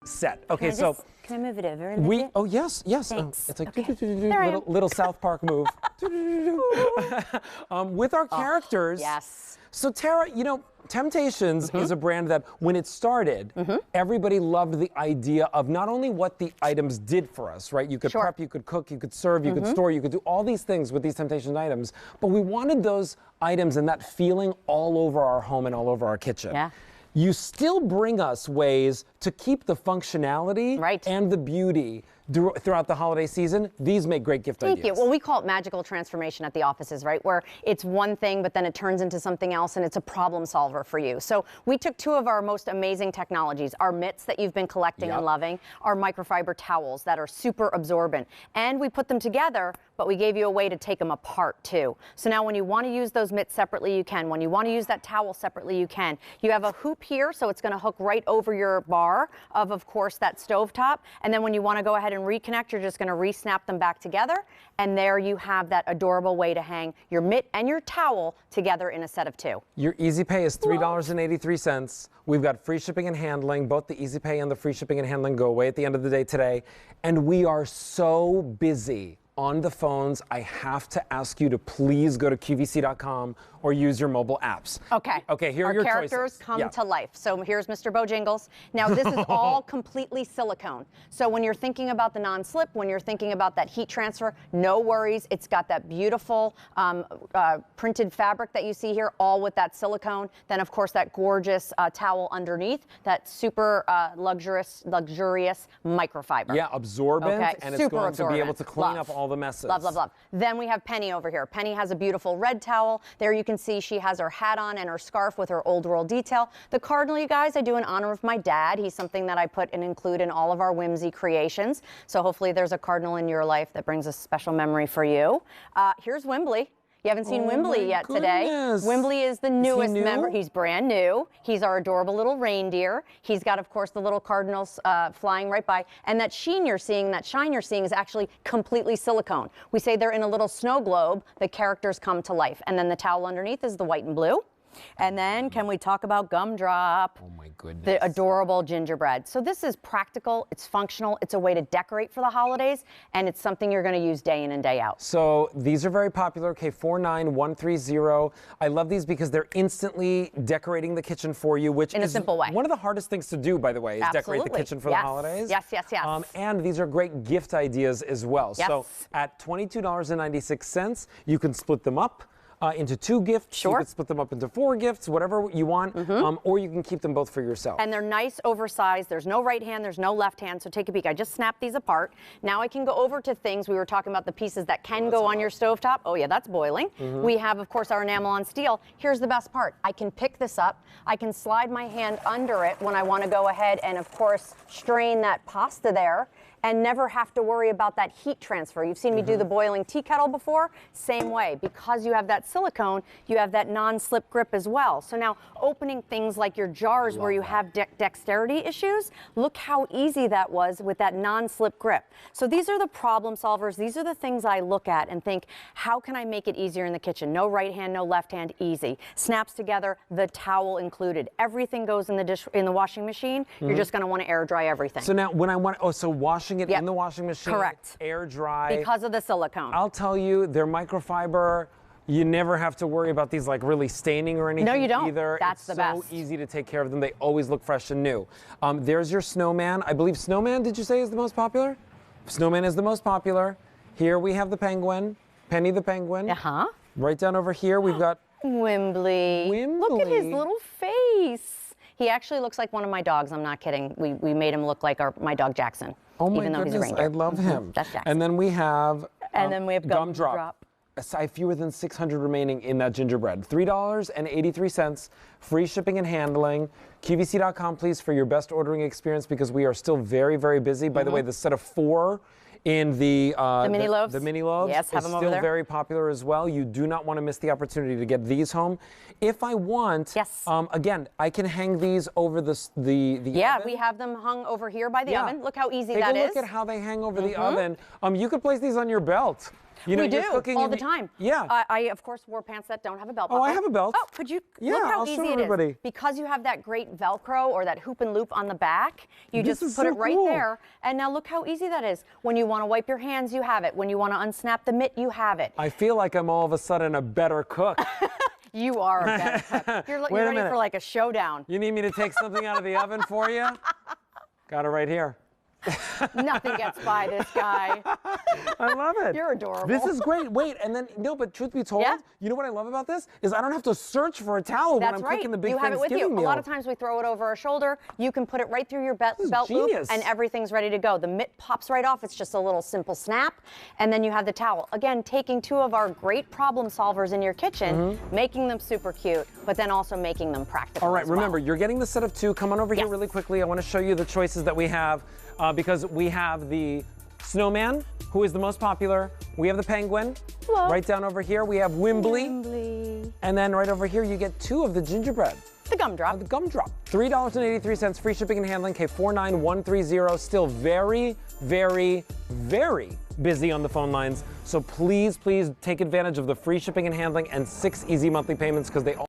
set. Okay, so can I move it over a little bit? oh yes, yes. It's like little South Park move. With our characters. Yes. So Tara, you know, Temp-tations is a brand that when it started, everybody loved the idea of not only what the items did for us, right? You could prep, you could cook, you could serve, you could store, you could do all these things with these Temp-tations items, but we wanted those items and that feeling all over our home and all over our kitchen. Yeah. You still bring us ways to keep the functionality and the beauty throughout the holiday season. These make great gift ideas. Thank you. Well, we call it magical transformation at the offices, right? Where it's one thing, but then it turns into something else, and it's a problem solver for you. So we took two of our most amazing technologies, our mitts that you've been collecting and loving, our microfiber towels that are super absorbent, and we put them together, but we gave you a way to take them apart too. So now when you want to use those mitts separately, you can. When you want to use that towel separately, you can. You have a hoop here, so it's going to hook right over your bar of course, that stovetop. And then when you want to go ahead and reconnect, you're just going to re-snap them back together. And there you have that adorable way to hang your mitt and your towel together in a set of two. Your Easy Pay is $3.83. We've got free shipping and handling. Both the Easy Pay and the free shipping and handling go away at the end of the day today. And we are so busy on the phones, I have to ask you to please go to QVC.com or use your mobile apps. Okay. Okay, here are your your characters come to life. So here's Mr. Bojangles. Now this is all completely silicone. So when you're thinking about the non-slip, when you're thinking about that heat transfer, no worries. It's got that beautiful printed fabric that you see here, all with that silicone. Then of course that gorgeous towel underneath, that super luxurious microfiber. Yeah, absorbent, and it's going to be able to clean up all the messes. Love, love, love. Then we have Penny over here. Penny has a beautiful red towel. There you can see she has her hat on and her scarf with her old world detail. The cardinal, you guys, I do in honor of my dad. He's something that I put and include in all of our whimsy creations. So hopefully there's a cardinal in your life that brings a special memory for you. Here's Wimbley. You haven't seen Wimbley yet today. Wimbley is the newest member. He's brand new. He's our adorable little reindeer. He's got, of course, the little cardinals flying right by. And that sheen you're seeing, that shine you're seeing is actually completely silicone. We say they're in a little snow globe. The characters come to life. And then the towel underneath is the white and blue. And then can we talk about Gumdrop? Oh my goodness. The adorable gingerbread. So this is practical, it's functional, it's a way to decorate for the holidays, and it's something you're going to use day in and day out. So these are very popular, K49130. I love these because they're instantly decorating the kitchen for you, which in a simple way. One of the hardest things to do, by the way, is decorate the kitchen for the holidays. Yes, yes, yes. And these are great gift ideas as well. Yes. So at $22.96, you can split them up into 2 gifts. You can split them up into 4 gifts, whatever you want, or you can keep them both for yourself. And they're nice, oversized. There's no right hand, there's no left hand, so take a peek. I just snapped these apart. Now I can go over to things. We were talking about the pieces that can go on your stovetop. Oh yeah, that's boiling. We have, of course, our enamel on steel. Here's the best part. I can pick this up. I can slide my hand under it when I want to go ahead and, of course, strain that pasta there, and never have to worry about that heat transfer. You've seen me do the boiling tea kettle before. Same way. Because you have that silicone, you have that non-slip grip as well. So now opening things like your jars where you have dexterity issues, look how easy that was with that non-slip grip. So these are the problem solvers. These are the things I look at and think, how can I make it easier in the kitchen? No right hand, no left hand, easy. Snaps together, the towel included. Everything goes in the washing machine. You're just going to want to air dry everything. So now when I want, so washing it in the washing machine, air dry. Because of the silicone. I'll tell you, they're microfiber. You never have to worry about these like really staining or anything. No, you don't. Either. That's the best. It's so easy to take care of them. They always look fresh and new. There's your snowman. I believe snowman, did you say, is the most popular? Snowman is the most popular. Here we have the penguin, Penny the penguin. Right down over here we've got Wimbley. Look at his little face. He actually looks like one of my dogs. I'm not kidding. We made him look like my dog Jackson. Oh my even though goodness, he's a reindeer. I love him. That's Jackson. And then we have Gumdrop. Aside fewer than 600 remaining in that gingerbread. $3.83, free shipping and handling. QVC.com, please, for your best ordering experience, because we are still very, very busy. By the way, the set of 4 in the mini loaves. The mini loaves yes, have is them still over there. very popular as well. You do not want to miss the opportunity to get these home. If I want, again, I can hang these over the oven. We have them hung over here by the oven. Look how easy Take that is. Take a look at how they hang over the oven. You could place these on your belt. You know, we do you're cooking all the time. Yeah. I of course wore pants that don't have a belt. Oh, I have a belt. Oh, could you Yeah, look how I'll easy show it everybody. is? Because you have that great Velcro or that hoop and loop on the back, you This just is put so it right cool. there. And now look how easy that is. When you want to wipe your hands, you have it. When you want to unsnap the mitt, you have it. I feel like I'm all of a sudden a better cook. You are a better cook. You're Wait a ready minute. for like a showdown. You need me to take something out of the oven for you? Got it right here. Nothing gets by this guy. I love it. You're adorable. This is great. Wait, and then, no, but truth be told, Yeah. you know what I love about this? Is I don't have to search for a towel That's when I'm right. cooking the big You have it with Thanksgiving you. meal. A lot of times we throw it over our shoulder. You can put it right through your belt is loop, genius. and everything's ready to go. The mitt pops right off. It's just a little simple snap, and then you have the towel. Again, taking two of our great problem solvers in your kitchen, making them super cute, but then also making them practical. All right, as well. remember, you're getting the set of two. Come on over here Yes. really quickly. I want to show you the choices that we have because we have the snowman, who is the most popular. We have the penguin. Hello. Right down over here, we have Wimbley. And then right over here, you get two of the gingerbread. The gumdrop. The gumdrop. $3.83, free shipping and handling, K49130. Still very, very, very busy on the phone lines. So please, please take advantage of the free shipping and handling and 6 easy monthly payments because they all